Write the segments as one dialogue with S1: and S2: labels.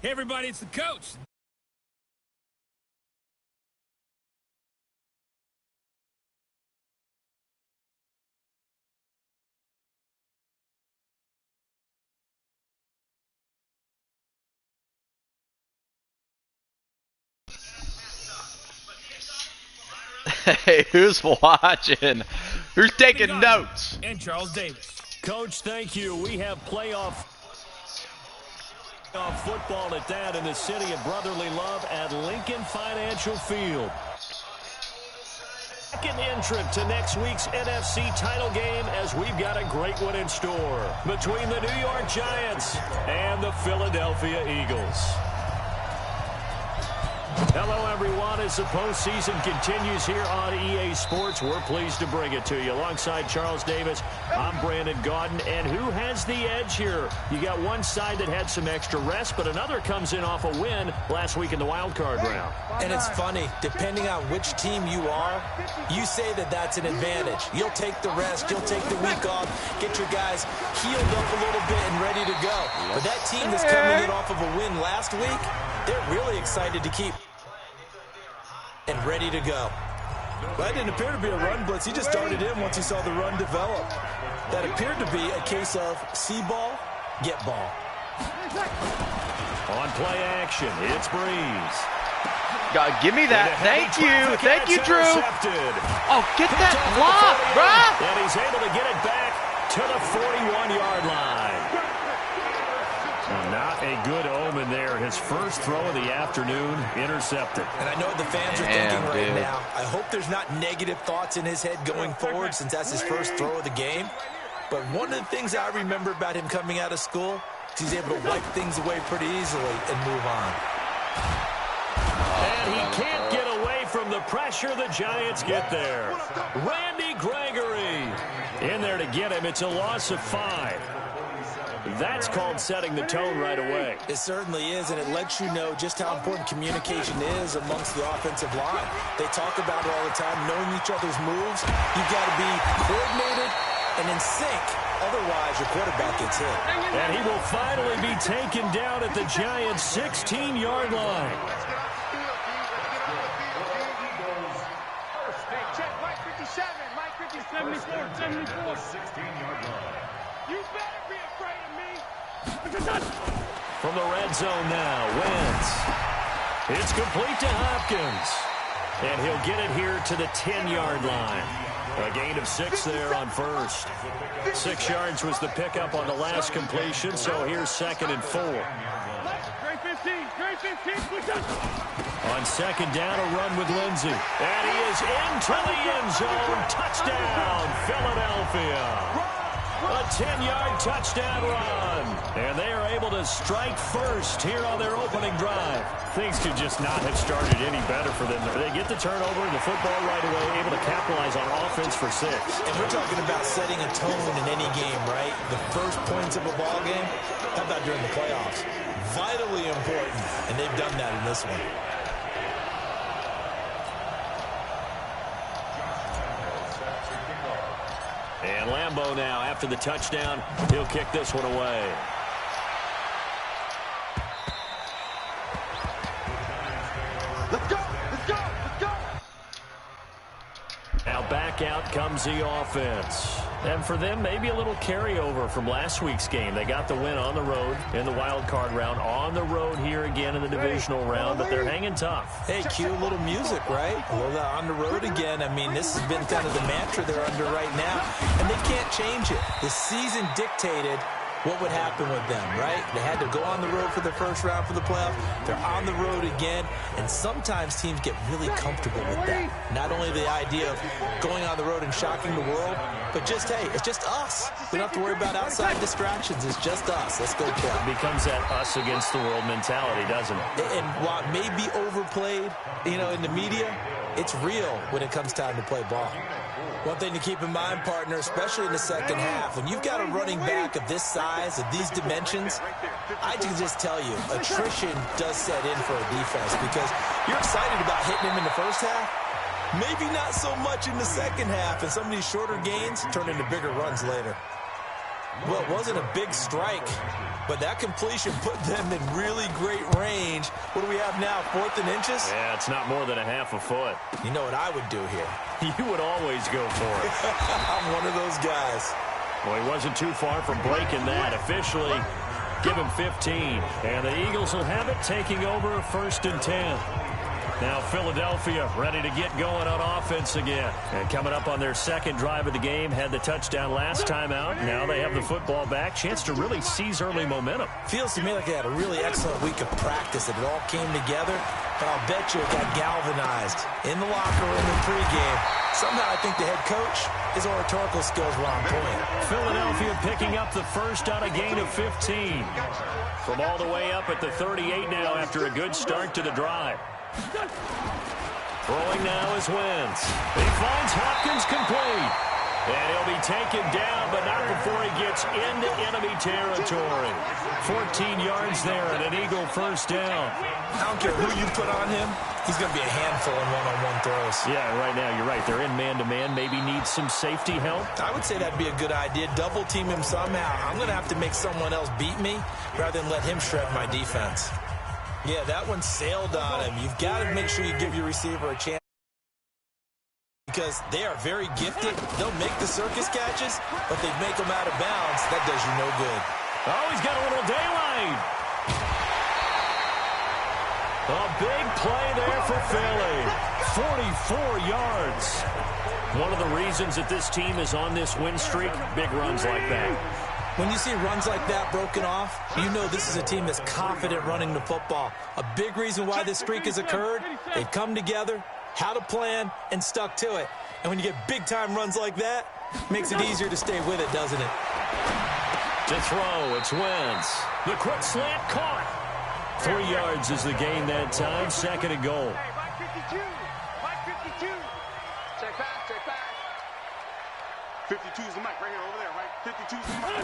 S1: Hey, everybody, it's the coach.
S2: Hey, who's watching? Who's taking notes?
S1: And Charles Davis.
S3: Coach, thank you. We have playoff football at that in the city of brotherly love at Lincoln Financial Field. Second entrant to next week's NFC title game as we've got a great one in store between the New York Giants and the Philadelphia Eagles. Hello, everyone. As the postseason continues here on EA Sports, we're pleased to bring it to you. Alongside Charles Davis, I'm Brandon Gaudin. And who has the edge here? You got one side that had some extra rest, but another comes in off a win last week in the wild card round.
S4: And it's funny, depending on which team you are, you say that that's an advantage. You'll take the rest, you'll take the week off, get your guys healed up a little bit and ready to go. But that team that's coming in off of a win last week, they're really excited to keep and ready to go.
S5: That didn't appear to be a run blitz. He just darted in once he saw the run develop. That appeared to be a case of see ball, get ball.
S3: On play action, it's Breeze.
S2: God, give me that. Thank you. Thank you, Drew.
S3: Intercepted.
S2: Oh, get that block, bruh.
S3: And he's able to get it back to the 41-yard line. Not a good omen there. His first throw of the afternoon intercepted.
S4: And I know what the fans are thinking right now. I hope there's not negative thoughts in his head going forward since that's his first throw of the game. But one of the things I remember about him coming out of school is he's able to wipe things away pretty easily and move on.
S3: And he can't get away from the pressure. The Giants get there. Randy Gregory in there to get him. It's a loss of 5. That's called setting the tone right away.
S4: It certainly is, and it lets you know just how important communication is amongst the offensive line. They talk about it all the time, knowing each other's moves. You've got to be coordinated and in sync. Otherwise, your quarterback gets hit.
S3: And he will finally be taken down at the Giants' 16-yard line.
S6: Check, Mike 57, Mike 57, 74. 16-yard line. You better be afraid of me.
S3: From the red zone now, Wentz. It's complete to Hopkins. And he'll get it here to the 10-yard line. A gain of 6 there on first. 6 yards was the pickup on the last completion, so here's 2nd and 4. On 2nd down, a run with Lindsey. And he is into the end zone. Touchdown, Philadelphia. A 10-yard touchdown run. And they are able to strike first here on their opening drive. Things could just not have started any better for them. They get the turnover and the football right away, able to capitalize on offense for 6.
S4: And we're talking about setting a tone in any game, right? The first points of a ball game. How about during the playoffs? Vitally important, and they've done that in this one.
S3: And Lambeau now, after the touchdown, he'll kick this one away.
S6: Let's go, let's go, let's go.
S3: Now back out comes the offense. And for them, maybe a little carryover from last week's game. They got the win on the road in the wild card round, on the road here again in the divisional round, but they're hanging tough.
S4: Hey, cue a little music, right? A little on the road again. I mean, this has been kind of the mantra they're under right now, and they can't change it. The season dictated what would happen with them, right? They had to go on the road for the first round for the playoff. They're on the road again, and sometimes teams get really comfortable with that. Not only the idea of going on the road and shocking the world, but just, hey, it's just us. We don't have to worry about outside distractions. It's just us. Let's go play.
S3: It becomes that us against the world mentality, doesn't it?
S4: And while it may be overplayed, in the media, it's real when it comes time to play ball. One thing to keep in mind, partner, especially in the second half, when you've got a running back of this size, of these dimensions, I can just tell you, attrition does set in for a defense because you're excited about hitting him in the first half. Maybe not so much in the second half, and some of these shorter gains turn into bigger runs later. Well, it wasn't a big strike, but that completion put them in really great range. What do we have now, 4th and inches?
S3: Yeah, it's not more than a half a foot.
S4: You know what I would do here?
S3: You would always go for it.
S4: I'm one of those guys.
S3: Well, he wasn't too far from breaking that. Officially, give him 15. And the Eagles will have it, taking over 1st and 10. Now Philadelphia ready to get going on offense again. And coming up on their second drive of the game, had the touchdown last time out. Now they have the football back. Chance to really seize early momentum.
S4: Feels to me like they had a really excellent week of practice. It all came together, but I'll bet you it got galvanized in the locker room in pregame. Somehow I think the head coach, his oratorical skills were on point.
S3: Philadelphia picking up the first on a gain of 15. From all the way up at the 38 now after a good start to the drive. Throwing now is Wentz. He finds Hopkins complete. And he'll be taken down, but not before he gets into enemy territory. 14 yards there and an Eagle first down.
S4: I don't care who you put on him. He's going to be a handful in one-on-one throws.
S3: Yeah, right now you're right. They're in man-to-man. Maybe need some safety help.
S4: I would say that'd be a good idea. Double team him somehow. I'm going to have to make someone else beat me rather than let him shred my defense. Yeah, that one sailed on him. You've got to make sure you give your receiver a chance because they are very gifted. They'll make the circus catches, but they make them out of bounds. That does you no good.
S3: Oh, he's got a little daylight. A big play there for Philly. 44 yards. One of the reasons that this team is on this win streak, big runs like that.
S4: When you see runs like that broken off, you know this is a team that's confident running the football. A big reason why this streak has occurred, they've come together, had a plan, and stuck to it. And when you get big-time runs like that, it makes it easier to stay with it, doesn't it?
S3: To throw, it's Wentz. The quick slant caught. 3 yards is the gain that time, 2nd and goal.
S6: Mike 52. Mike 52. Check back, check back. 52 is the mic right here over there, Mike. 52 is the mic.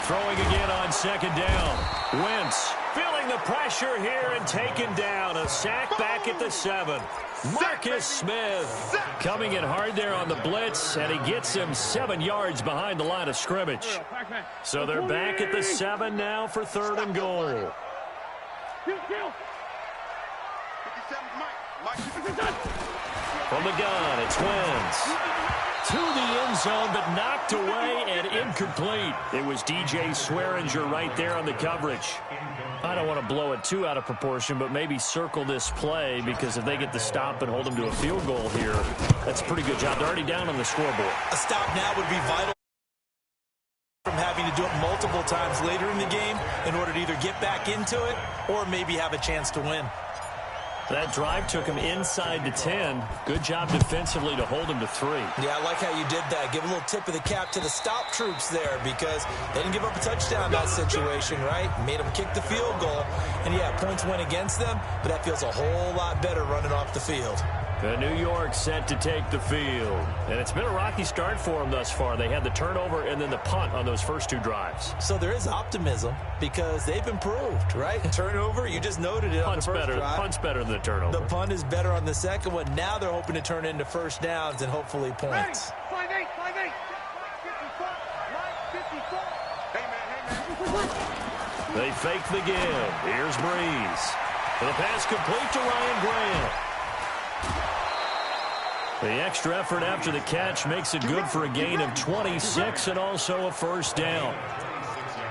S3: Throwing again on 2nd down. Wentz feeling the pressure here and taken down. A sack back at the 7. Marcus Smith coming in hard there on the blitz, and he gets him 7 yards behind the line of scrimmage. So they're back at the 7 now for 3rd and goal.
S6: 57 Mike. Mike 57.
S3: From the gun, it's Wentz. To the end zone, but knocked away and incomplete. It was DJ Swearinger right there on the coverage. I don't want to blow it too out of proportion, but maybe circle this play because if they get the stop and hold them to a field goal here, that's a pretty good job. They're already down on the scoreboard.
S4: A stop now would be vital from having to do it multiple times later in the game in order to either get back into it or maybe have a chance to win.
S3: That drive took him inside the 10. Good job defensively to hold him to 3.
S4: Yeah, I like how you did that. Give a little tip of the cap to the stop troops there because they didn't give up a touchdown in that situation, right? Made them kick the field goal. And, yeah, points went against them, but that feels a whole lot better running off the field.
S3: The New York set to take the field. And it's been a rocky start for them thus far. They had the turnover and then the punt on those first 2 drives.
S4: So there is optimism because they've improved, right? Turnover, you just noted it on the first drive.
S3: Punt's better than the turnover.
S4: The punt is better on the second one. Now they're hoping to turn into first downs and hopefully points.
S6: 5-8, 5-8. Mike 54. Mike 54. Hey, man.
S3: They fake the give. Here's Breeze. The pass complete to Ryan Grant. The extra effort after the catch makes it good for a gain of 26 and also a first down.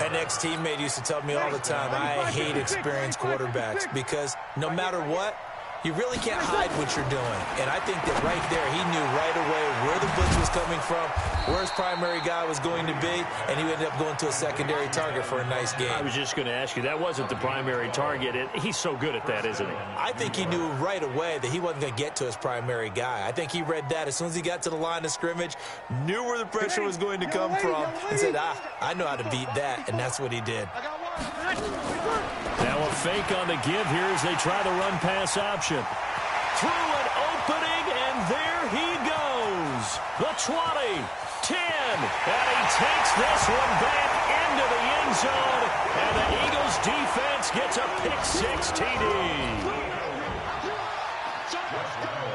S4: An ex-teammate used to tell me all the time, I hate experienced quarterbacks because no matter what, you really can't hide what you're doing. And I think that right there, he knew right away where the blitz was coming from, where his primary guy was going to be, and he ended up going to a secondary target for a nice game.
S3: I was just going to ask you, that wasn't the primary target. He's so good at that, isn't he?
S4: I think he knew right away that he wasn't going to get to his primary guy. I think he read that as soon as he got to the line of scrimmage, knew where the pressure was going to come from, and said, I know how to beat that, and that's what he did.
S3: Now a fake on the give here as they try the run-pass option. Through an opening, and there he goes. The 20, 10, and he takes this one back into the end zone, and the Eagles defense gets a pick-6 TD.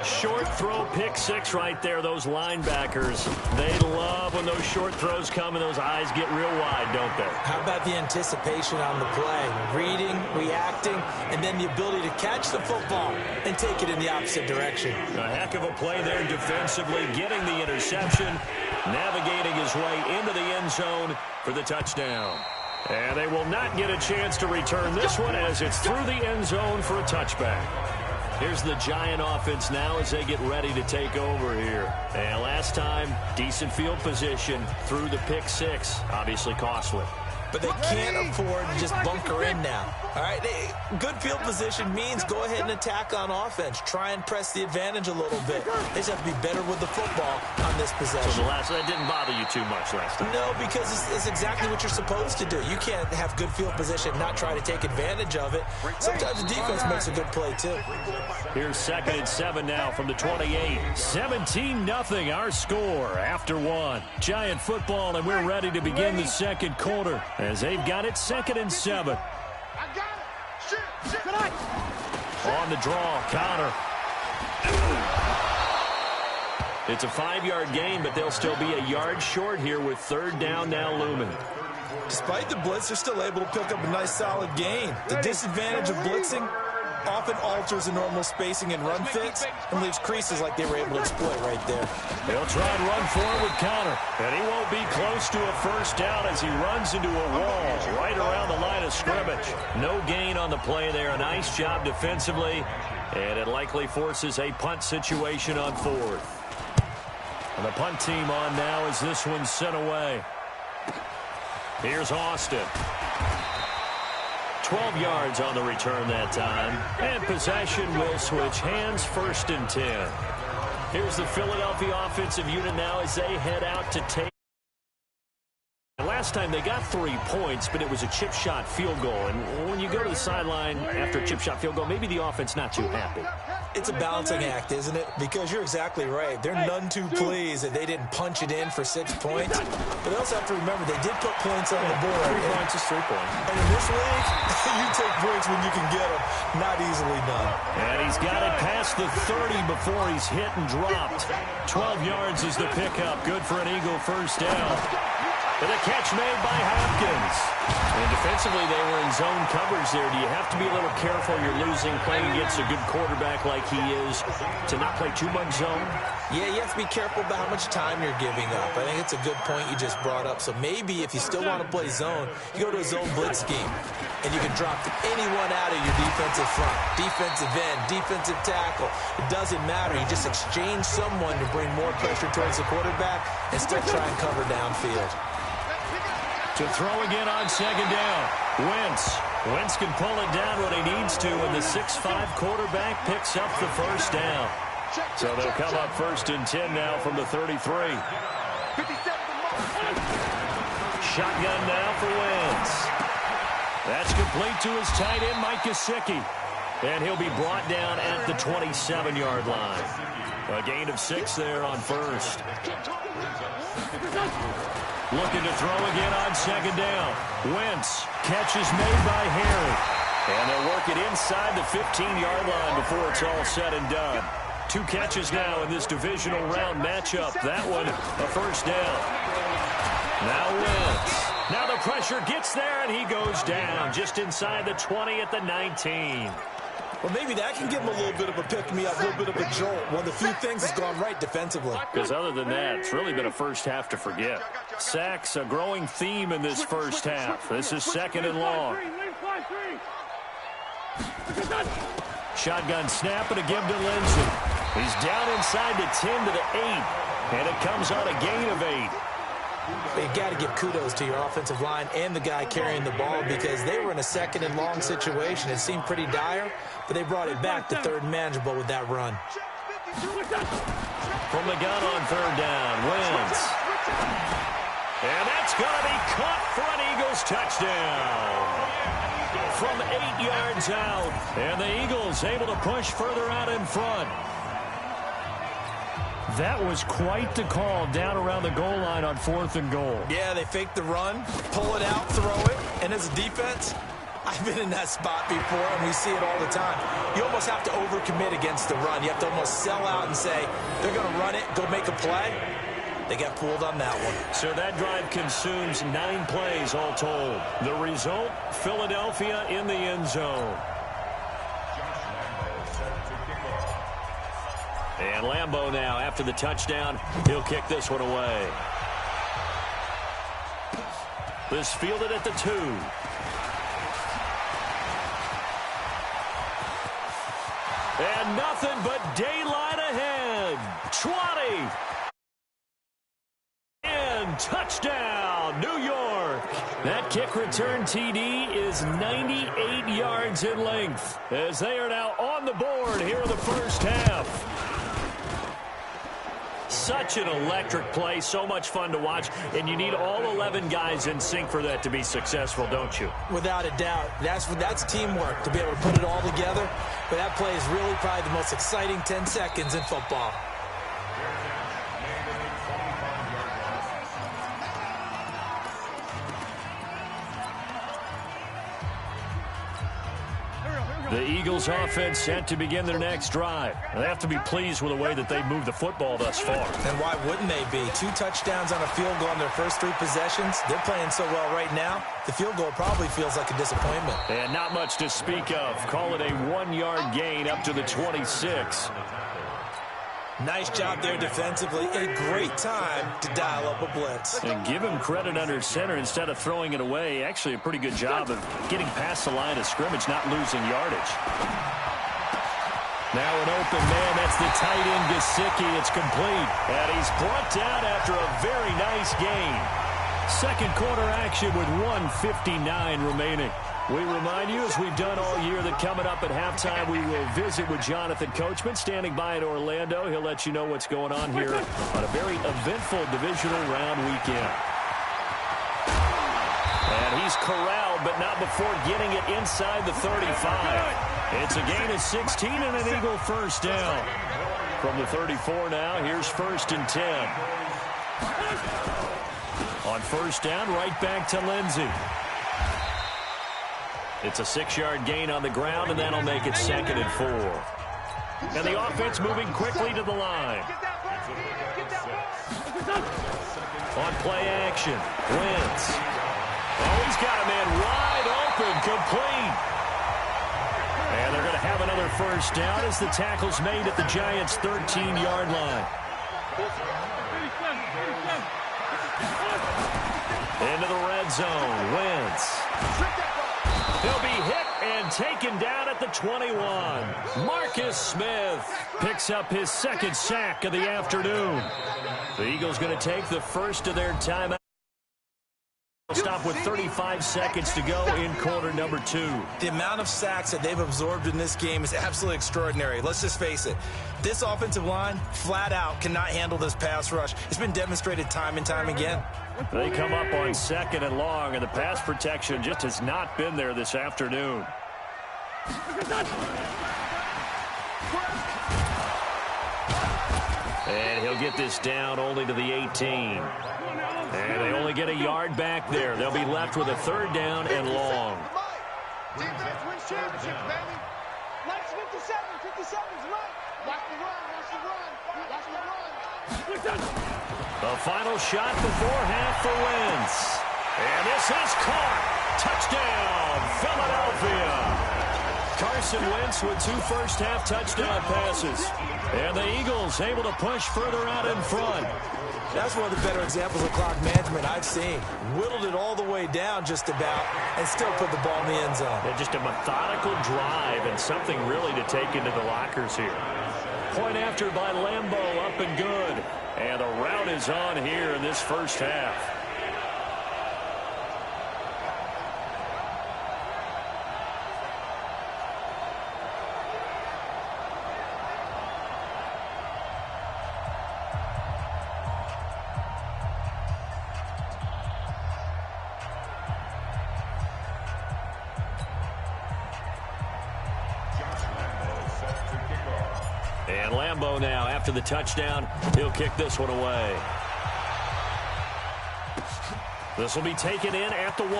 S3: Short throw, pick-6 right there. Those linebackers, they love when when those short throws come and those eyes get real wide, don't they?
S4: How about the anticipation on the play? Reading, reacting, and then the ability to catch the football and take it in the opposite direction.
S3: A heck of a play there defensively, getting the interception, navigating his way into the end zone for the touchdown. And they will not get a chance to return this one as it's through the end zone for a touchback. Here's the Giant offense now as they get ready to take over here. And last time, decent field position through the pick six, obviously costly.
S4: But they can't afford to just bunker in now. All right, good field position means go ahead and attack on offense. Try and press the advantage a little bit. They just have to be better with the football on this possession.
S3: So that didn't bother you too much last time?
S4: No, because it's exactly what you're supposed to do. You can't have good field position and not try to take advantage of it. Sometimes the defense makes a good play, too.
S3: Here's 2nd and 7 now from the 28. 17-0 our score after one. Giant football, and we're ready to begin the second quarter as they've got it 2nd and 7. On the draw, Connor. It's a 5-yard gain, but they'll still be a yard short here with 3rd down now looming.
S5: Despite the blitz, they're still able to pick up a nice solid gain. The disadvantage of blitzing often alters the normal spacing and run fits and leaves creases like they were able to exploit right there.
S3: They'll try and run forward with Connor, and he won't be close to a first down as he runs into a wall right around the line of scrimmage. No gain on the play there. A nice job defensively, and it likely forces a punt situation on 4th. And the punt team on now as this one's sent away. Here's Austin. 12 yards on the return that time. And possession will switch hands, 1st and 10. Here's the Philadelphia offensive unit now as they head out to take. Last time they got 3 points, but it was a chip shot field goal. And when you go to the sideline after a chip shot field goal, maybe the offense not too happy.
S4: It's a balancing act, isn't it? Because you're exactly right. They're none too pleased that they didn't punch it in for 6 points. But they also have to remember they did put points on the board.
S3: 3 points is 3 points.
S4: And in this league, you take points when you can get them. Not easily done.
S3: And he's got it past the 30 before he's hit and dropped. 12 yards is the pickup. Good for an Eagle first down. And a catch made by Hopkins. And defensively, they were in zone coverage there. Do you have to be a little careful? You're losing, playing against a good quarterback like he is, to not play too much zone?
S4: Yeah, you have to be careful about how much time you're giving up. I think it's a good point you just brought up. So maybe if you still want to play zone, you go to a zone blitz scheme. And you can drop anyone out of your defensive front, defensive end, defensive tackle. It doesn't matter. You just exchange someone to bring more pressure towards the quarterback and still try and cover downfield.
S3: To throw again on 2nd down. Wentz can pull it down when he needs to, and the 6'5" quarterback picks up the first down. So they'll come up 1st and 10 now from the 33. Shotgun now for Wentz. That's complete to his tight end, Mike Gesicki. And he'll be brought down at the 27-yard line. A gain of 6 there on 1st. Looking to throw again on 2nd down. Wentz. Catch is made by Harry. And they'll work it inside the 15-yard line before it's all said and done. 2 catches now in this divisional round matchup. That one, a first down. Now Wentz. Now the pressure gets there, and he goes down just inside the 20 at the 19.
S5: Well, maybe that can give him a little bit of a pick-me-up, a little bit of a jolt. One of the few things that's gone right defensively.
S3: Because other than that, it's really been a first half to forget. Sacks, a growing theme in this first half. This is 2nd and long. Shotgun snap and a give to Lindsey. He's down inside the 10 to the 8. And it comes on a gain of 8.
S4: You've got to give kudos to your offensive line and the guy carrying the ball because they were in a 2nd and long situation. It seemed pretty dire, but they brought it back to 3rd and manageable with that run.
S3: From the gun on 3rd down, Wentz. And that's going to be caught for an Eagles touchdown. From 8 yards out, and the Eagles able to push further out in front. That was quite the call down around the goal line on 4th and goal.
S4: Yeah, they fake the run, pull it out, throw it, and as a defense, I've been in that spot before, and we see it all the time. You almost have to overcommit against the run. You have to almost sell out and say, they're going to run it, go make a play. They got fooled on that one.
S3: So that drive consumes 9 plays all told. The result, Philadelphia in the end zone. And Lambeau now, after the touchdown, he'll kick this one away. This fielded at the 2. And nothing but daylight ahead. 20. And touchdown, New York. That kick return TD is 98 yards in length as they are now on the board here in the first half. Such an electric play, so much fun to watch, and you need all 11 guys in sync for that to be successful, don't you?
S4: Without a doubt. That's teamwork to be able to put it all together. But that play is really probably the most exciting 10 seconds in football.
S3: The Eagles offense set to begin their next drive. They have to be pleased with the way that they've moved the football thus far.
S4: And why wouldn't they be? 2 touchdowns on a field goal on their first 3 possessions. They're playing so well right now, the field goal probably feels like a disappointment.
S3: And not much to speak of. Call it a 1-yard gain up to the 26.
S4: Nice job there defensively. A great time to dial up a blitz.
S3: And give him credit under center instead of throwing it away. Actually a pretty good job of getting past the line of scrimmage, not losing yardage. Now an open man. That's the tight end, Gesicki. It's complete. And he's brought down after a very nice gain. Second quarter action with 1:59 remaining. We remind you, as we've done all year, that coming up at halftime, we will visit with Jonathan Coachman, standing by in Orlando. He'll let you know what's going on here on a very eventful divisional round weekend. And he's corralled, but not before getting it inside the 35. It's a gain of 16 and an Eagle first down. From the 34 now, here's 1st and 10. On first down, right back to Lindsey. It's a 6-yard gain on the ground, and that'll make it 2nd and 4. And the offense moving quickly to the line. On play action, Wentz. Oh, he's got a man wide open, complete. And they're going to have another first down as the tackle's made at the Giants' 13-yard line. Into the red zone, Wentz. He'll be hit and taken down at the 21. Marcus Smith picks up his 2nd sack of the afternoon. The Eagles going to take the first of their timeout. Stop with 35 seconds to go in quarter number 2.
S4: The amount of sacks that they've absorbed in this game is absolutely extraordinary. Let's just face it. This offensive line, flat out, cannot handle this pass rush. It's been demonstrated time and time again.
S3: They come up on 2nd and long, and the pass protection just has not been there this afternoon. And he'll get this down only to the 18. And they only get a yard back there. They'll be left with a 3rd down and long.
S6: Defense wins championships, baby. Let's 57. 57's right. Watch the run. Watch the run. Watch the run.
S3: The final shot before half for Wentz. And this is caught. Touchdown, Philadelphia. Carson Wentz with 2 first-half touchdown passes. And the Eagles able to push further out in front.
S4: That's one of the better examples of clock management I've seen. Whittled it all the way down just about and still put the ball in the end zone.
S3: Yeah, just a methodical drive and something really to take into the lockers here. Point after by Lambeau, up and good. And the rout is on here in this first half. And Lambeau now, after the touchdown, he'll kick this one away. This will be taken in at the 1.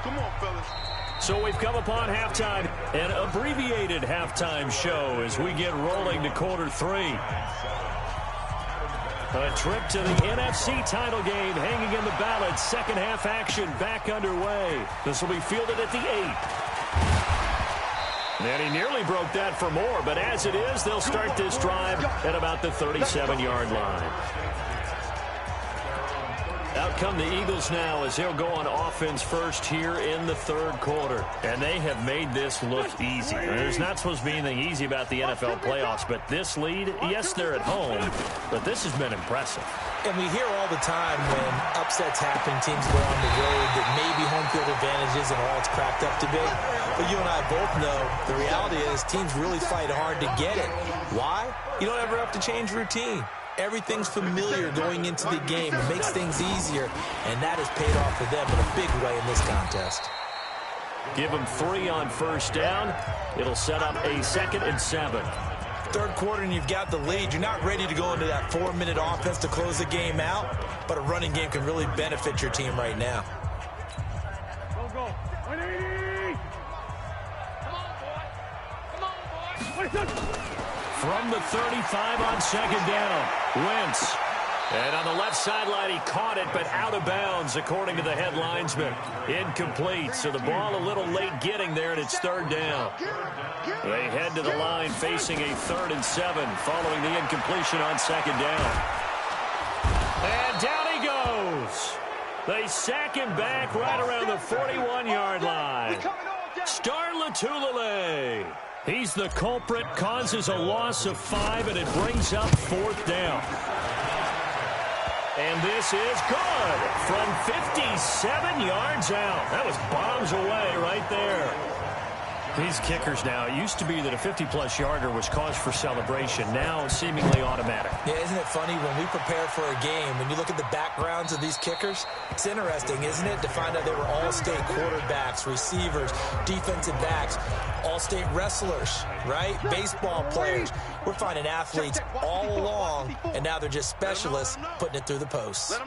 S6: Come on, fellas.
S3: So we've come upon halftime, an abbreviated halftime show as we get rolling to quarter 3. A trip to the NFC title game hanging in the balance. Second half action back underway. This will be fielded at the 8. And he nearly broke that for more, but as it is, they'll start this drive at about the 37-yard line. Out come the Eagles now as they'll go on offense first here in the third quarter. And they have made this look easy. There's not supposed to be anything easy about the NFL playoffs, but this lead, yes, they're at home, but this has been impressive.
S4: And we hear all the time when upsets happen, teams go on the road, that maybe home field advantage isn't all it's cracked up to be. But you and I both know the reality is teams really fight hard to get it. Why? You don't ever have to change routine. Everything's familiar going into the game. It makes things easier, and that has paid off for them in a big way in this contest.
S3: Give them 3 on first down. It'll set up a 2nd and 7.
S4: Third quarter and you've got the lead. You're not ready to go into that 4-minute offense to close the game out, but a running game can really benefit your team right now.
S6: Go. 180. Come on, boy. Come on, boy.
S3: From the 35 on second down, Wentz. And on the left sideline, he caught it, but out of bounds, according to the head linesman. Incomplete, so the ball a little late getting there, and it's third down. They head to the line facing a 3rd and 7 following the incompletion on second down. And down he goes. They sack him back right around the 41-yard line. Star Lotulelei. He's the culprit, causes a loss of 5, and it brings up 4th down. And this is good from 57 yards out. That was bombs away right there. These kickers now, it used to be that a 50-plus yarder was cause for celebration. Now seemingly automatic.
S4: Yeah, isn't it funny when we prepare for a game, when you look at the backgrounds of these kickers, it's interesting, isn't it, to find out they were all-state quarterbacks, receivers, defensive backs, all-state wrestlers, right? Baseball players. We're finding athletes all along, and now they're just specialists putting it through the posts.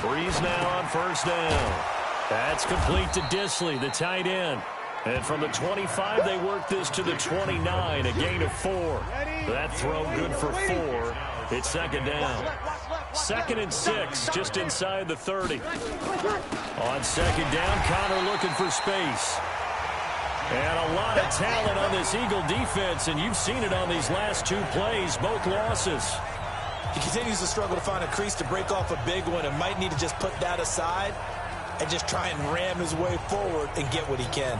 S3: Breeze now on first down. That's complete to Disley, the tight end. And from the 25, they work this to the 29, a gain of 4. That throw good for 4. It's second down. 2nd and 6, just inside the 30. On second down, Connor looking for space. And a lot of talent on this Eagle defense, and you've seen it on these last 2 plays, both losses.
S4: He continues to struggle to find a crease to break off a big one and might need to just put that aside and just try and ram his way forward and get what he can.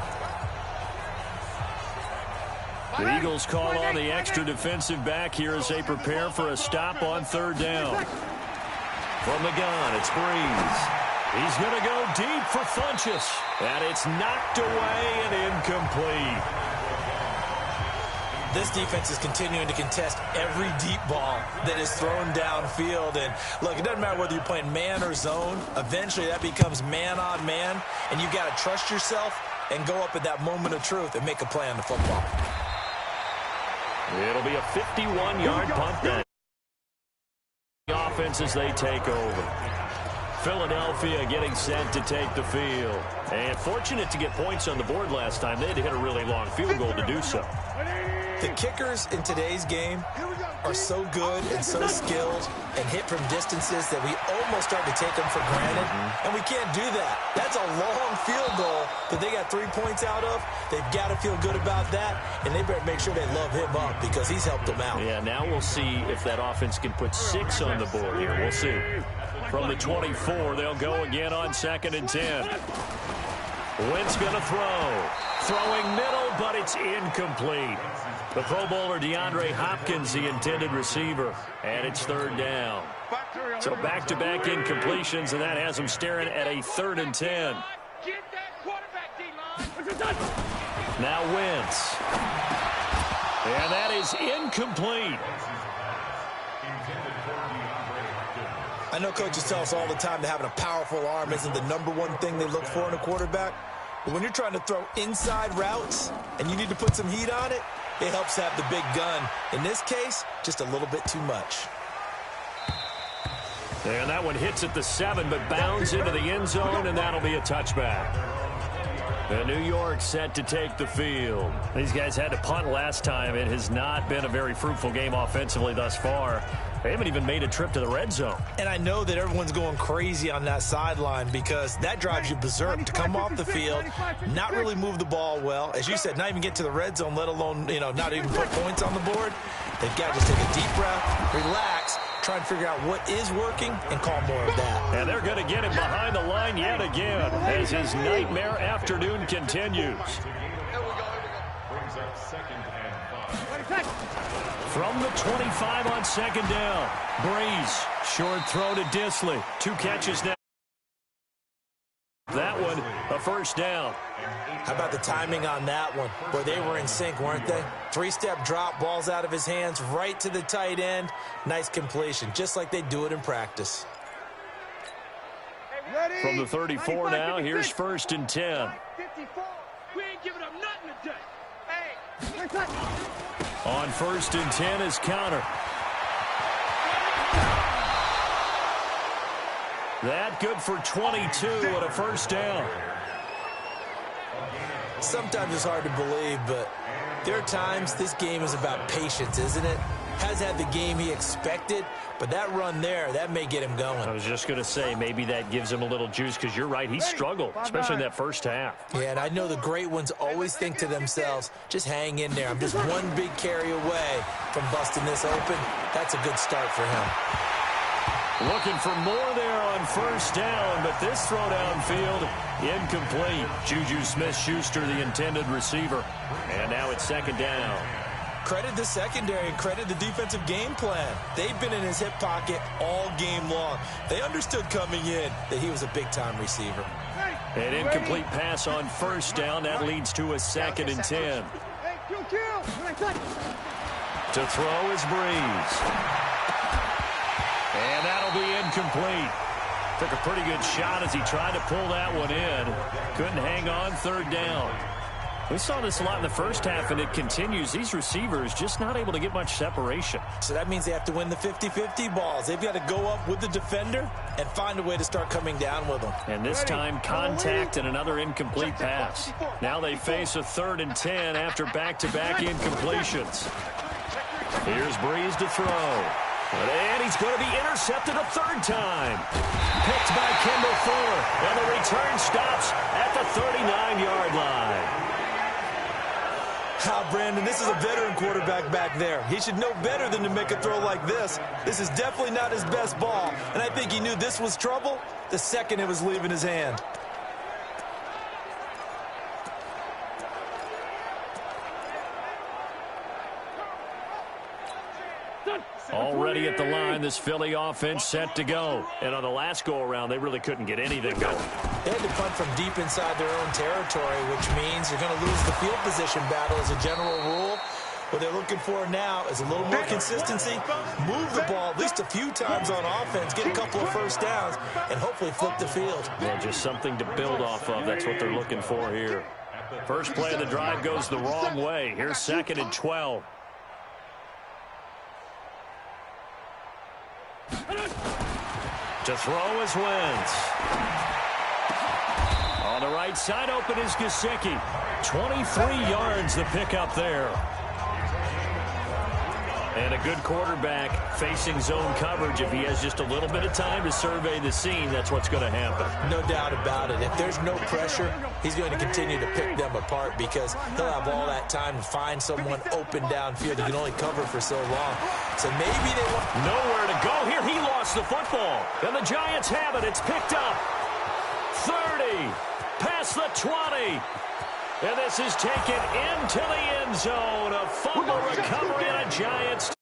S3: The Eagles call on the extra defensive back here as they prepare for a stop on third down. From the gun, it's Breeze. He's going to go deep for Funchess. And it's knocked away and incomplete.
S4: This defense is continuing to contest every deep ball that is thrown downfield. And look, it doesn't matter whether you're playing man or zone. Eventually that becomes man on man. And you've got to trust yourself and go up at that moment of truth and make a play on the football.
S3: It'll be a 51-yard punt then. The offense as they take over. Philadelphia getting set to take the field. And fortunate to get points on the board last time. They had to hit a really long field goal to do so.
S4: The kickers in today's game are so good and so skilled and hit from distances that we almost start to take them for granted. And we can't do that. That's a long field goal that they got 3 points out of. They've got to feel good about that, and they better make sure they love him up because he's helped them out.
S3: Yeah, now we'll see if that offense can put 6 on the board here. We'll see. From the 24, they'll go again on 2nd and 10. Wentz going to throw. Throwing middle, but it's incomplete. The Pro Bowler DeAndre Hopkins, the intended receiver, and it's third down. So back-to-back incompletions, and that has them staring at a 3rd and 10.
S6: Get that quarterback, D-line.
S3: Now Wentz. And that is incomplete.
S4: I know coaches tell us all the time that having a powerful arm isn't the #1 thing they look for in a quarterback. But when you're trying to throw inside routes and you need to put some heat on it, it helps have the big gun. In this case, just a little bit too much.
S3: And that one hits at the 7, but bounds into the end zone, and that'll be a touchback. And New York set to take the field. These guys had to punt last time. It has not been a very fruitful game offensively thus far. They haven't even made a trip to the red zone.
S4: And I know that everyone's going crazy on that sideline because that drives you berserk to come off the field, not really move the ball well. As you said, not even get to the red zone, let alone, not even put points on the board. They've got to just take a deep breath, relax, try and figure out what is working and call more of that.
S3: And they're going to get him behind the line yet again as his nightmare afternoon continues. From the 25 on second down, Breeze, short throw to Dissly. 2 catches now. That one, a first down.
S4: How about the timing on that one? Boy, they were in sync, weren't they? 3-step drop, balls out of his hands, right to the tight end. Nice completion, just like they do it in practice.
S3: From the 34 now, here's 1st and 10.
S6: 54. We ain't giving up nothing today. Hey.
S3: On 1st and 10 is counter. That good for 22 and a first down.
S4: Sometimes it's hard to believe, but there are times this game is about patience, isn't it? Has had the game he expected, but that run there, that may get him going.
S3: I was just going to say, maybe that gives him a little juice because you're right, he struggled, especially in that first half.
S4: Yeah, and I know the great ones always think to themselves, just hang in there. I'm just one big carry away from busting this open. That's a good start for him.
S3: Looking for more there on first down, but this throw downfield, incomplete. Juju Smith-Schuster, the intended receiver. And now it's second down.
S4: Credit the secondary and credit the defensive game plan. They've been in his hip pocket all game long. They understood coming in that he was a big-time receiver.
S3: An incomplete pass on first down. That leads to a 2nd and 10. To throw is Breeze. And that'll be incomplete. Took a pretty good shot as he tried to pull that one in. Couldn't hang on, 3rd down. We saw this a lot in the first half, and it continues. These receivers just not able to get much separation.
S4: So that means they have to win the 50-50 balls. They've got to go up with the defender and find a way to start coming down with them.
S3: And this time, contact and another incomplete pass. Now they face a 3rd and 10 after back-to-back incompletions. Here's Breeze to throw. And he's going to be intercepted a 3rd time. Picked by Kendall Fuller. And the return stops at the 39-yard line.
S5: Brandon, this is a veteran quarterback back there. He should know better than to make a throw like this. This is definitely not his best ball, and I think he knew this was trouble the second it was leaving his hand.
S3: Already at the line, this Philly offense set to go. And on the last go-around, they really couldn't get anything going.
S4: They had to punt from deep inside their own territory, which means you're going to lose the field position battle as a general rule. What they're looking for now is a little more consistency, move the ball at least a few times on offense, get a couple of first downs, and hopefully flip the field.
S3: Yeah, just something to build off of. That's what they're looking for here. First play of the drive goes the wrong way. Here's 2nd and 12. To throw is Wentz. On the right side, open is Gesicki. 23 yards the pickup there. And a good quarterback facing zone coverage. If he has just a little bit of time to survey the scene, that's what's going to happen.
S4: No doubt about it. If there's no pressure, he's going to continue to pick them apart because he'll have all that time to find someone open downfield. He can only cover for so long. So maybe they want...
S3: Nowhere to go here. He lost the football. And the Giants have it. It's picked up. 30. Past the 20. And this is taken into the end zone. A fumble recovery and a Giants.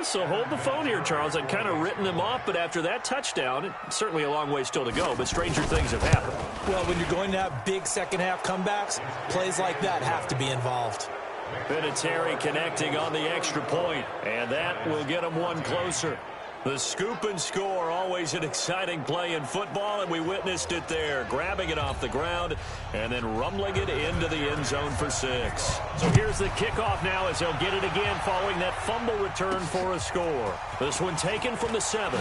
S3: So hold the phone here, Charles. I'd kind of written them off, but after that touchdown, it's certainly a long way still to go, but stranger things have happened.
S4: Well, when you're going to have big second-half comebacks, plays like that have to be involved.
S3: Vinatieri connecting on the extra point, and that will get them one closer. The scoop and score, always an exciting play in football, and we witnessed it there, grabbing it off the ground and then rumbling it into the end zone for 6. So here's the kickoff now as they'll get it again following that fumble return for a score. This one taken from the 7.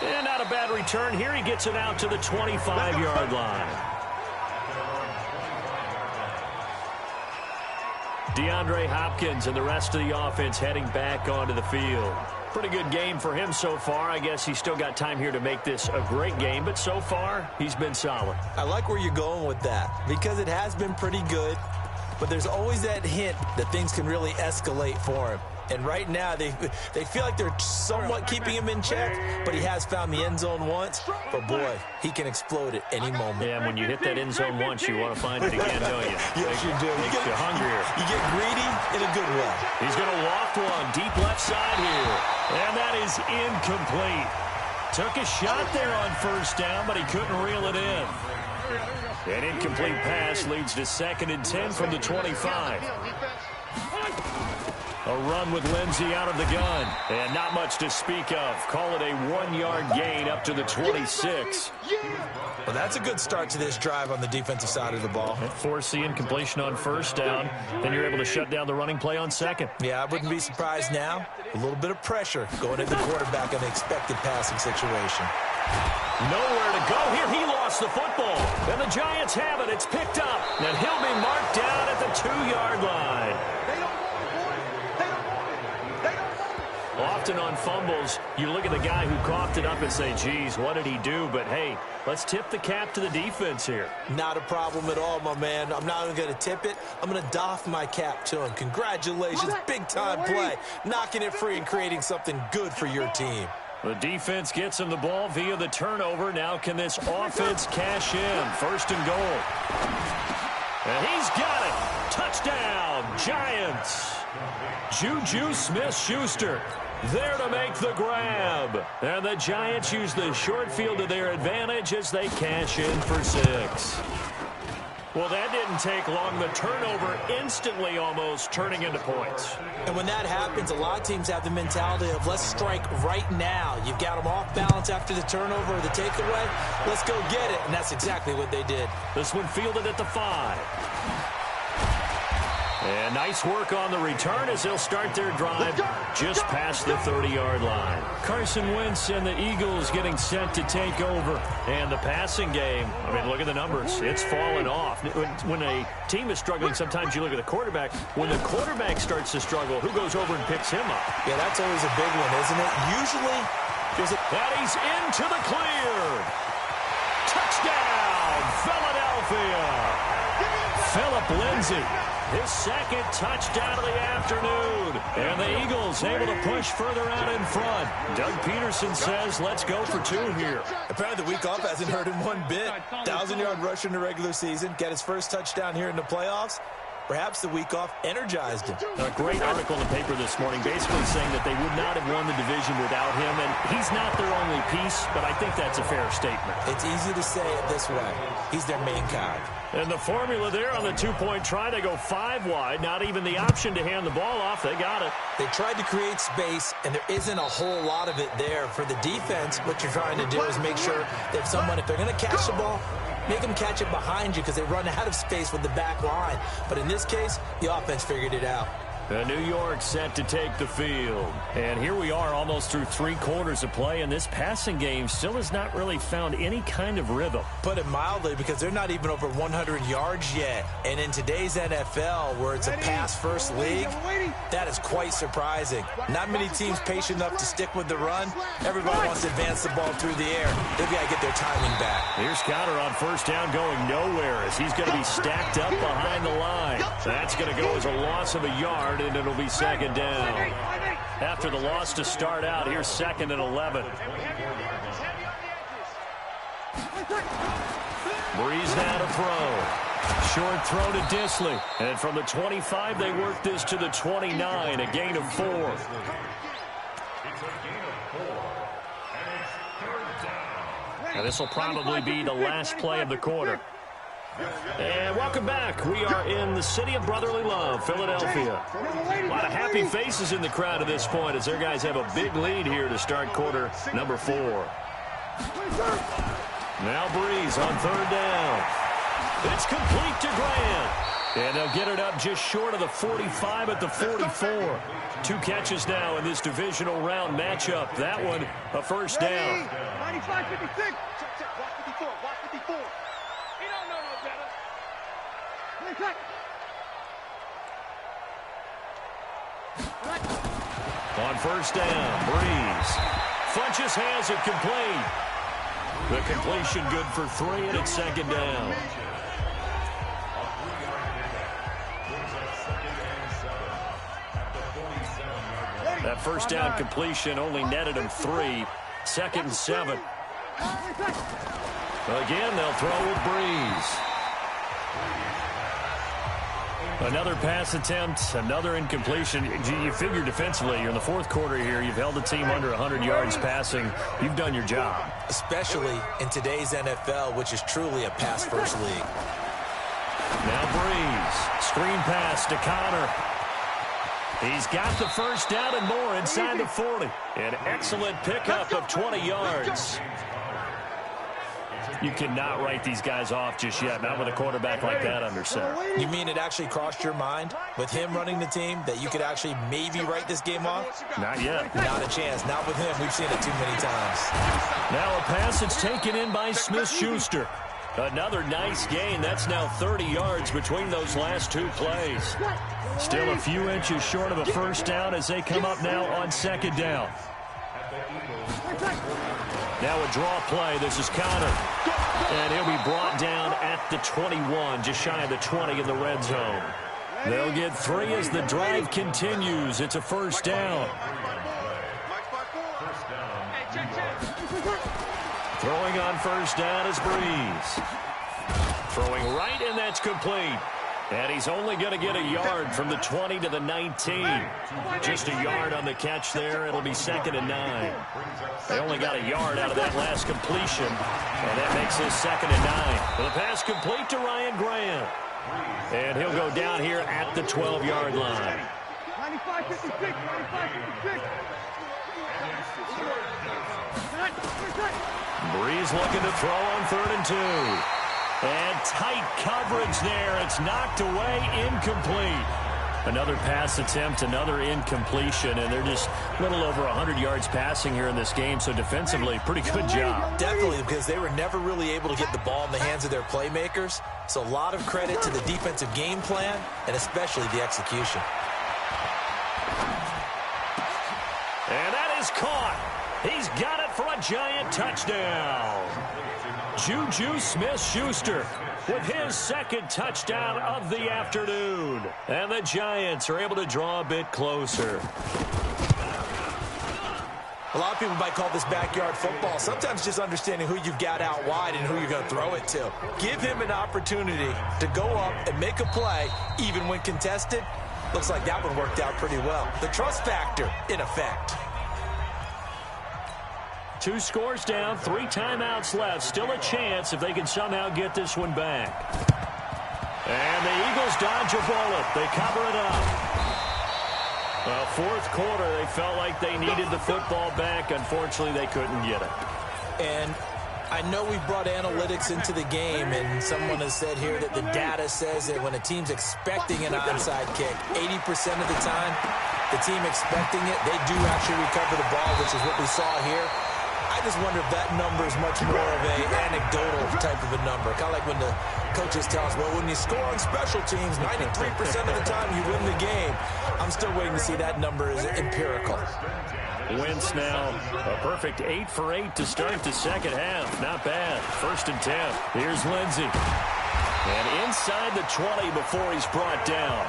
S3: And not a bad on return here. He gets it out to the 25-yard line. DeAndre Hopkins and the rest of the offense heading back onto the field. Pretty good game for him so far. I guess he's still got time here to make this a great game, but so far, he's been solid.
S4: I like where you're going with that because it has been pretty good, but there's always that hint that things can really escalate for him. And right now, they feel like they're somewhat keeping him in check, but he has found the end zone once. But, boy, he can explode at any moment.
S3: Yeah, and when you hit that end zone once, you want to find it again, don't you?
S4: Yes, you do.
S3: Makes you hungrier.
S4: You get greedy in a good way.
S3: He's going to loft one deep left side here. And that is incomplete. Took a shot there on first down, but he couldn't reel it in. An incomplete pass leads to 2nd and 10 from the 25. A run with Lindsey out of the gun. And not much to speak of. Call it a 1-yard gain up to the 26.
S4: Well, that's a good start to this drive on the defensive side of the ball.
S3: Force the incompletion on first down. Then you're able to shut down the running play on second.
S4: Yeah, I wouldn't be surprised now. A little bit of pressure going at the quarterback on the expected passing situation.
S3: Nowhere to go here. He lost the football. And the Giants have it. It's picked up. And he'll be marked down at the 2-yard line. Often on fumbles, you look at the guy who coughed it up and say, geez, what did he do? But, hey, let's tip the cap to the defense here.
S4: Not a problem at all, my man. I'm not even going to tip it. I'm going to doff my cap to him. Congratulations, big-time play. Knocking it free and creating something good for your team.
S3: The defense gets him the ball via the turnover. Now can this offense cash in? 1st and goal. And he's got it. Touchdown, Giants. Juju Smith-Schuster there to make the grab. And the Giants use the short field to their advantage as they cash in for 6. Well, that didn't take long. The turnover instantly almost turning into points.
S4: And when that happens, a lot of teams have the mentality of let's strike right now. You've got them off balance after the turnover or the takeaway. Let's go get it. And that's exactly what they did.
S3: This one fielded at the 5. And nice work on the return as they'll start their drive just past the 30-yard line. Carson Wentz and the Eagles getting set to take over. And the passing game, I mean, look at the numbers. It's fallen off. When a team is struggling, sometimes you look at the quarterback. When the quarterback starts to struggle, who goes over and picks him up?
S4: Yeah, that's always a big one, isn't it? Usually, there's a...
S3: And he's into the clear. Touchdown, Philadelphia. Philip Lindsay. His 2nd touchdown of the afternoon. And the Eagles able to push further out in front. Doug Peterson says, let's go for 2 here.
S5: Apparently the week off hasn't hurt him one bit. 1,000-yard rusher in the regular season. Get his first touchdown here in the playoffs. Perhaps the week off energized him.
S3: A great article in the paper this morning basically saying that they would not have won the division without him. And he's not their only piece, but I think that's a fair statement.
S4: It's easy to say it this way. He's their main guy.
S3: And the formula there on the 2-point try, they go 5 wide. Not even the option to hand the ball off. They got it.
S4: They tried to create space, and there isn't a whole lot of it there. For the defense, what you're trying to do is make sure that if they're going to catch the ball, make them catch it behind you because they run out of space with the back line. But in this case, the offense figured it out.
S3: New York set to take the field. And here we are almost through 3 quarters of play, and this passing game still has not really found any kind of rhythm.
S4: Put it mildly, because they're not even over 100 yards yet. And in today's NFL, where it's a pass-first league, that is quite surprising. Not many teams patient enough to stick with the run. Everybody wants to advance the ball through the air. They've got to get their timing back.
S3: Here's Cotter on first down going nowhere as he's going to be stacked up behind the line. That's going to go as a loss of a yard, and it'll be 2nd down. After the loss to start out, here's 2nd and 11. Breeze now to throw. Short throw to Disley. And from the 25, they work this to the 29, a gain of 4. Now this will probably be the last play of the quarter. And welcome back. We are in the city of brotherly love, Philadelphia. A lot of happy faces in the crowd at this point as their guys have a big lead here to start quarter number 4. Now Breeze on 3rd down. It's complete to Grant. And they'll get it up just short of the 45 at the 44. 2 catches now in this divisional round matchup. That one, a first down.
S6: 95, 56. Check, watch 54, watch 54. He don't know no better. Check.
S3: On first down, Breeze. Funches has it complete. The completion good for 3, and it's second down. That first down completion only netted him 3. 2nd and 7. Again, they'll throw with Breeze. Another pass attempt, another incompletion. You figure defensively, you're in the 4th quarter here. You've held the team under 100 yards passing. You've done your job.
S4: Especially in today's NFL, which is truly a pass-first league.
S3: Now Breeze. Screen pass to Connor. He's got the first down and more inside the 40. An excellent pickup of 20 yards. You cannot write these guys off just yet, not with a quarterback like that under center.
S4: You mean it actually crossed your mind with him running the team that you could actually maybe write this game off?
S3: Not yet.
S4: Not a chance. Not with him. We've seen it too many times.
S3: Now a pass that's taken in by Smith-Schuster. Another nice gain. That's now 30 yards between those last 2 plays. Still a few inches short of a first down as they come up now on 2nd down. Now a draw play. This is Connor. And he'll be brought down at the 21, just shy of the 20 in the red zone. They'll get 3 as the drive continues. It's a first down. Throwing on first down is Breeze. Throwing right, and that's complete. And he's only going to get a yard from the 20 to the 19. Just a yard on the catch there. It'll be 2nd and 9. They only got a yard out of that last completion. And that makes this 2nd and 9. The pass complete to Ryan Graham. And he'll go down here at the 12-yard line.
S6: 95-56, 95-56.
S3: Breeze looking to throw on 3rd and 2. And tight coverage there. It's knocked away, incomplete. Another pass attempt, another incompletion, and they're just a little over 100 yards passing here in this game, so defensively, pretty good job.
S4: Definitely, because they were never really able to get the ball in the hands of their playmakers, so a lot of credit to the defensive game plan, and especially the execution.
S3: And that is caught. He's got it for a giant touchdown. Juju Smith-Schuster with his 2nd touchdown of the afternoon. And the Giants are able to draw a bit closer.
S4: A lot of people might call this backyard football. Sometimes just understanding who you've got out wide and who you're going to throw it to. Give him an opportunity to go up and make a play, even when contested. Looks like that one worked out pretty well. The trust factor, in effect.
S3: 2 scores down, 3 timeouts left. Still a chance if they can somehow get this one back. And the Eagles dodge a bullet. They cover it up. Well, 4th quarter, they felt like they needed the football back. Unfortunately, they couldn't get it.
S4: And I know we brought analytics into the game, and someone has said here that the data says that when a team's expecting an onside kick, 80% of the time, the team expecting it, they do actually recover the ball, which is what we saw here. I just wonder if that number is much more of an anecdotal type of a number. Kind of like when the coaches tell us, well, when you score on special teams, 93% of the time you win the game. I'm still waiting to see that number is empirical.
S3: Wentz now a perfect 8 for 8 to start the second half. Not bad. 1st and 10. Here's Lindsey. And inside the 20 before he's brought down.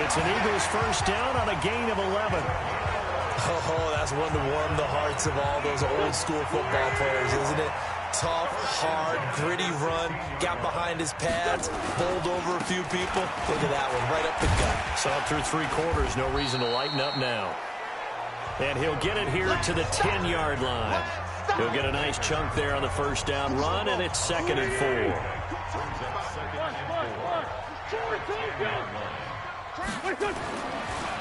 S3: It's an Eagles first down on a gain of 11.
S4: Oh, that's one to warm the hearts of all those old-school football players, isn't it? Tough, hard, gritty run, got behind his pads, bowled over a few people. Look at that one, right up the gut.
S3: Saw through 3 quarters, no reason to lighten up now. And he'll get it here to the 10-yard line. He'll get a nice chunk there on the first down run, and it's 2nd and 4.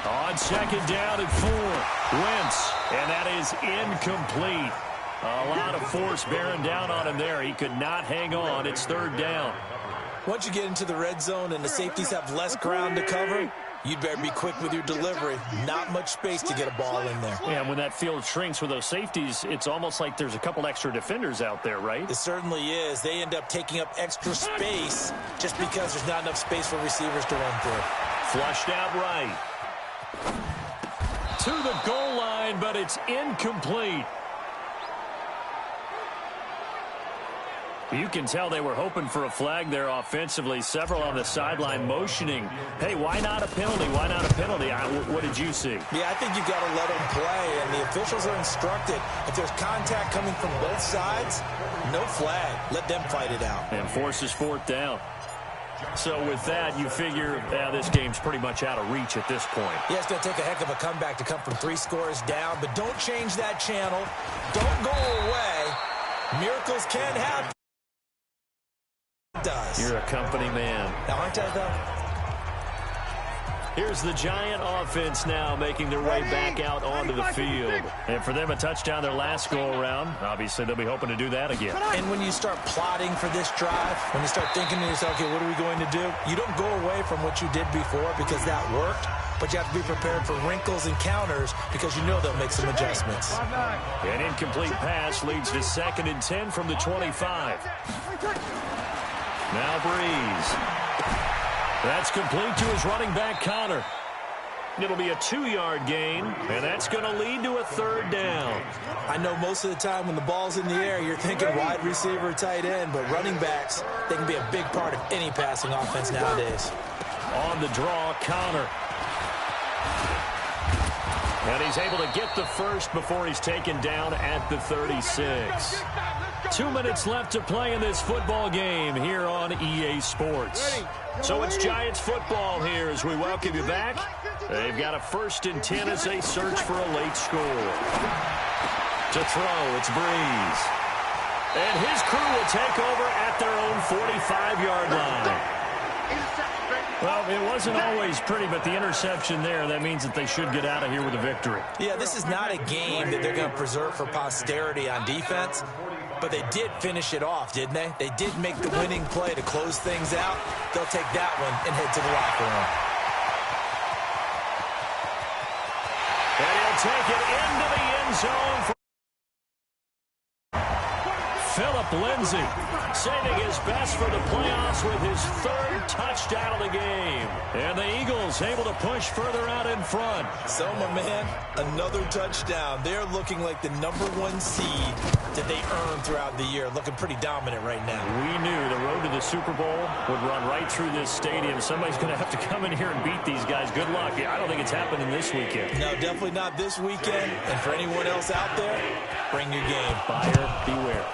S3: On 2nd down and 4, Wentz, and that is incomplete. A lot of force bearing down on him there. He could not hang on. It's 3rd down.
S4: Once you get into the red zone and the safeties have less ground to cover, you'd better be quick with your delivery. Not much space to get a ball in there.
S3: Yeah, and when that field shrinks with those safeties, it's almost like there's a couple extra defenders out there, right?
S4: It certainly is. They end up taking up extra space just because there's not enough space for receivers to run through.
S3: Flushed out right. To the goal line, but it's incomplete. You can tell they were hoping for a flag there offensively. Several on the sideline motioning. Hey, why not a penalty? Why not a penalty? What did you see?
S4: Yeah, I think you've got to let them play, and the officials are instructed. If there's contact coming from both sides, no flag. Let them fight it out.
S3: And forces fourth down. So with that, you figure this game's pretty much out of reach at this point.
S4: Yeah, it's going to take a heck of a comeback to come from 3 scores down, but don't change that channel. Don't go away. Miracles can happen. Does.
S3: You're a company man.
S4: Now, aren't I, though?
S3: Here's the Giant offense now making their way back out onto the field. And for them, a touchdown their last go-around. Obviously, they'll be hoping to do that again.
S4: And when you start plotting for this drive, when you start thinking to yourself, okay, what are we going to do? You don't go away from what you did before because that worked, but you have to be prepared for wrinkles and counters because you know they'll make some adjustments.
S3: An incomplete pass leads to 2nd and 10 from the 25. Now Breeze. That's complete to his running back, Connor. It'll be a 2-yard gain, and that's going to lead to a 3rd down.
S4: I know most of the time when the ball's in the air, you're thinking wide receiver, tight end, but running backs, they can be a big part of any passing offense nowadays.
S3: On the draw, Connor. And he's able to get the first before he's taken down at the 36. 2 minutes left to play in this football game here on EA Sports. So it's Giants football here as we welcome you back. They've got a 1st and 10 as they search for a late score. To throw, it's Breeze. And his crew will take over at their own 45-yard line. Well, it wasn't always pretty, but the interception there, that means that they should get out of here with a victory.
S4: Yeah, this is not a game that they're going to preserve for posterity on defense, but they did finish it off, didn't they? They did make the winning play to close things out. They'll take that one and head to the locker room.
S3: And he'll take it into the end zone for Philip Lindsay, saving his best for the playoffs with his 3rd touchdown of the game. And the Eagles able to push further out in front.
S4: So, my man, another touchdown. They're looking like the #1 seed that they earned throughout the year. Looking pretty dominant right now.
S3: We knew the road to the Super Bowl would run right through this stadium. Somebody's going to have to come in here and beat these guys. Good luck. I don't think it's happening this weekend.
S4: No, definitely not this weekend. And for anyone else out there, bring your game.
S3: Buyer beware.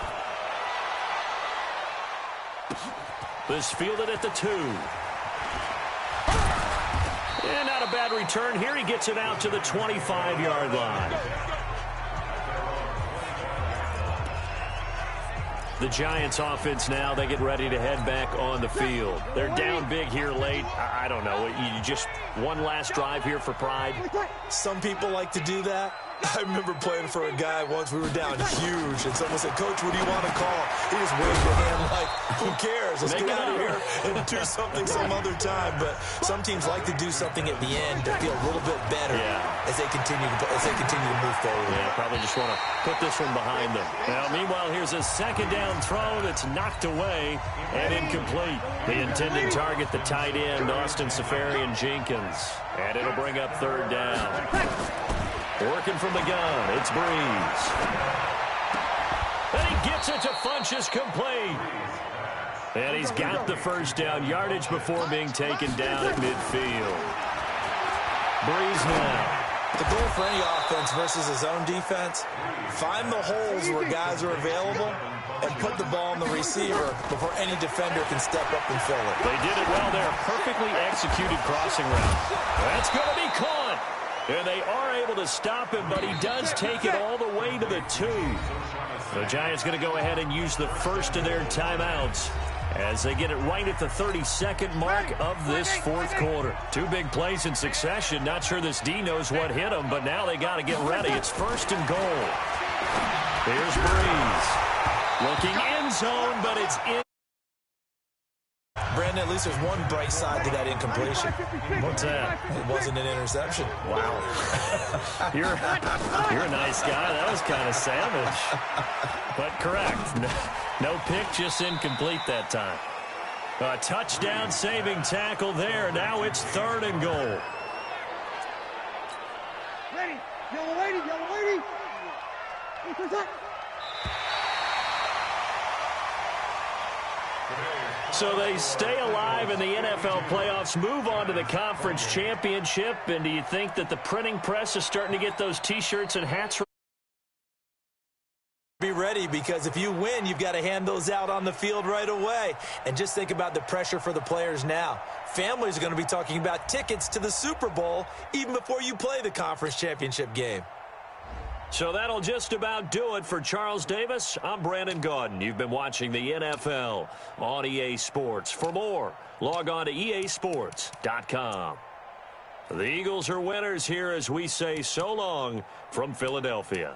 S3: This fielded at the 2. And not a bad return here. He gets it out to the 25-yard line. The Giants offense now, they get ready to head back on the field. They're down big here late. I don't know. You just one last drive here for pride.
S5: Some people like to do that. I remember playing for a guy once. We were down huge, and someone said, "Coach, what do you want to call?" He just waved a hand like, "Who cares? Let's get out of here and do something some other time." But some teams like to do something at the end to feel a little bit better as they continue to move forward.
S3: Yeah, probably just want to put this one behind them. Now, meanwhile, here's a 2nd down throw that's knocked away and incomplete. The intended target, the tight end, Austin Seferian-Jenkins. And it'll bring up 3rd down. Working from the gun, it's Breeze. And he gets it to Funchess complete. And he's got the 1st down yardage before being taken down at midfield. Breeze now.
S4: The goal for any offense versus his own defense, find the holes where guys are available and put the ball on the receiver before any defender can step up and fill it.
S3: They did it well there. Perfectly executed crossing route. That's going to be caught. And they are able to stop him, but he does take it all the way to the 2. The Giants going to go ahead and use the first of their timeouts as they get it right at the 32nd mark of this 4th quarter. 2 big plays in succession. Not sure this D knows what hit them, but now they got to get ready. It's 1st and goal. Here's Breeze. Looking end zone, but it's in.
S4: Brandon, at least there's one bright side to that incompletion.
S3: What's that?
S4: It wasn't an interception.
S3: Wow. You're a nice guy. That was kind of savage. But correct. No pick, just incomplete that time. A touchdown-saving tackle there. Now it's 3rd and goal.
S6: Ready. Yellow lady. Yellow lady.
S3: So they stay alive in the NFL playoffs, move on to the conference championship. And do you think that the printing press is starting to get those T-shirts and hats?
S4: Be ready, because if you win, you've got to hand those out on the field right away. And just think about the pressure for the players now. Families are going to be talking about tickets to the Super Bowl even before you play the conference championship game.
S3: So that'll just about do it for Charles Davis. I'm Brandon Gaudin. You've been watching the NFL on EA Sports. For more, log on to easports.com. The Eagles are winners here as we say so long from Philadelphia.